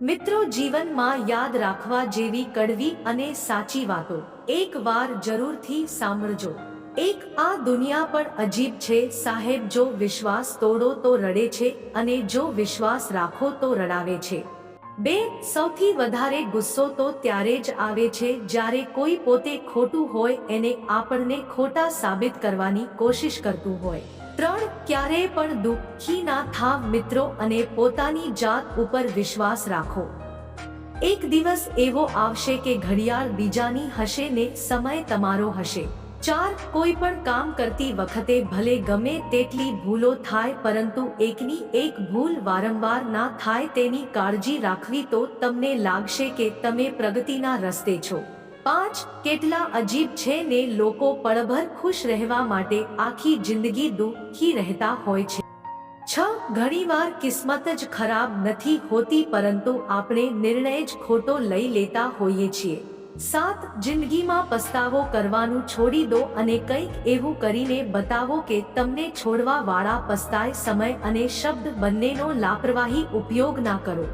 મિત્રો, જીવનમાં યાદ રાખવા જેવી કડવી અને સાચી વાતો એકવાર જરૂરથી સાંભળજો। એક આ દુનિયા પણ અજીબ છે સાહેબ, જો વિશ્વાસ તોડો તો રડે છે અને જો વિશ્વાસ રાખો તો રડાવે છે। બે, સૌથી વધારે ગુસ્સો તો ત્યારે જ આવે છે જ્યારે કોઈ પોતે ખોટું હોય એને આપણને ખોટા સાબિત કરવાની કોશિશ કરતું હોય। ત્રણ, ક્યારેય પણ દુઃખી ના થાવ મિત્રો અને પોતાની જાત ઉપર વિશ્વાસ રાખો। એક દિવસ એવો આવશે કે ઘડિયાળ બીજાની હશે ને સમય તમારો હશે। ચાર, કોઈ પણ કામ કરતી વખતે ભલે ગમે તેટલી ભૂલો થાય પરંતુ એકની એક ભૂલ વારંવાર ના થાય તેની કાળજી રાખવી તો તમને લાગશે કે તમે પ્રગતિના રસ્તે છો। પાંચ, કેટલા અજીબ છે ને લોકો પળભર ખુશ રહેવા માટે આખી જિંદગી દુઃખી રહેતા હોય છે। છ, ઘણીવાર કિસ્મત જ ખરાબ નથી હોતી પરંતુ આપણે નિર્ણય જ ખોટો લઈ લેતા હોઈએ છીએ। સાત, જિંદગીમાં પસ્તાવો કરવાનું છોડી દો અને કંઈક એવું કરીને બતાવો કે તમને છોડવા વાળા પસ્તાય। સમય અને શબ્દ બંનેનો લાપરવાહી ઉપયોગ ના કરો,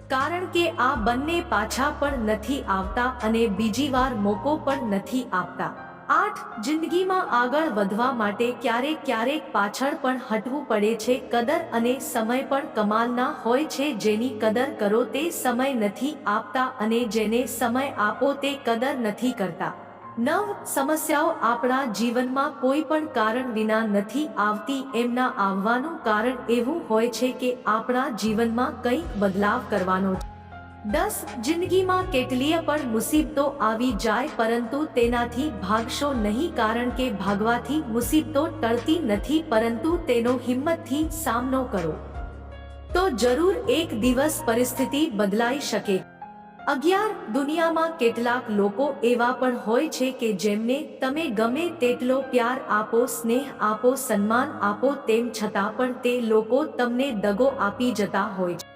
કારણ કે આ બંને પાછા પણ નથી આવતા અને બીજી વાર મોકો પણ નથી આપતા। આઠ, જિંદગીમાં આગળ વધવા માટે ક્યારેક પાછળ પણ હટવું પડે છે। કદર અને સમય પણ કમાલના હોય છે, જેની કદર કરો તે સમય નથી આપતા અને જેને સમય આપો તે કદર નથી કરતા। નવ, સમસ્યાઓ આપણા જીવનમાં કોઈ પણ કારણ વિના નથી આવતી, એમના આવવાનું કારણ એવું હોય છે કે આપણા જીવનમાં કંઈક બદલાવ કરવાનો છે। 10, જિંદગીમાં કેટલીય પણ મુસીબતો આવી જાય પરંતુ તેનાથી ભાગશો નહીં, કારણ કે ભાગવાથી મુસીબતો ટળતી નથી પરંતુ તેનો હિંમતથી સામનો કરો તો જરૂર એક દિવસ પરિસ્થિતિ બદલાઈ શકે। 11, દુનિયામાં કેટલાક લોકો એવા પણ હોય છે કે જેમને તમે ગમે તેટલો પ્યાર આપો, સ્નેહ આપો, સન્માન આપો, તેમ છતાં પણ તે લોકો તમને દગો આપી જતા હોય છે।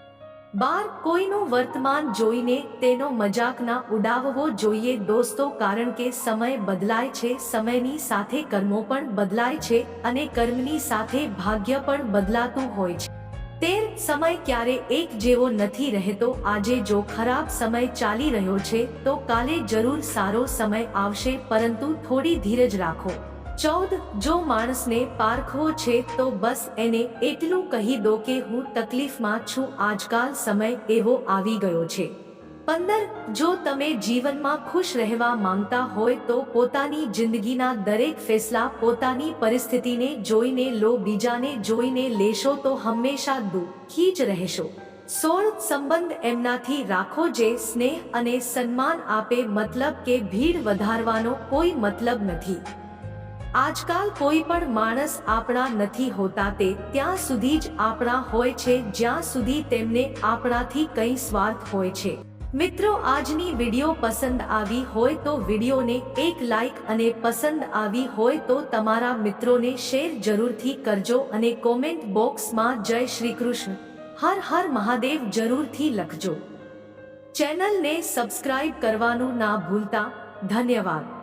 12, કોઈનું વર્તમાન જોઈને તેનો મજાક ના ઉડાવવો જોઈએ દોસ્તો, કારણ કે સમય બદલાય છે, સમયની સાથે કર્મો પણ બદલાય છે અને કર્મની સાથે ભાગ્ય પણ બદલાતું હોય છે। 13, સમય ક્યારે એક જેવો નથી રહેતો, આજે જો ખરાબ સમય ચાલી રહ્યો છે તો કાલે જરૂર સારો સમય આવશે, પરંતુ થોડી ધીરજ રાખો। 14, જો માણસને પારખવો છે તો બસ એને એટલું કહી દો કે હું તકલીફમાં છું, આજકાલ સમય એવો આવી ગયો છે। 15, જો તમે જીવનમાં ખુશ રહેવા માંગતા હોય તો પોતાની જિંદગીના દરેક ફેસલા પોતાની પરિસ્થિતિને જોઈને લો, બીજાને જોઈને લેશો તો હંમેશા દુઃખી જ રહેશો। 16, સંબંધ એમનાથી રાખો જે સ્નેહ અને સન્માન આપે, મતલબ કે ભીડ વધારવાનો કોઈ મતલબ નથી। આજકાલ કોઈ પણ માણસ આપણા નથી હોતા, તે ત્યાં સુધી જ આપણા હોય છે જ્યાં સુધી તેમને આપણાથી કંઈ સ્વાર્થ હોય છે। મિત્રો, આજની વિડીયો પસંદ આવી હોય તો વિડીયોને એક લાઈક અને પસંદ આવી હોય તો તમારા મિત્રોને શેર જરૂરથી કરજો અને કોમેન્ટ બોક્સમાં જય શ્રી કૃષ્ણ, હર હર મહાદેવ જરૂરથી લખજો। ચેનલને સબસ્ક્રાઇબ કરવાનું ના ભૂલતા। ધન્યવાદ।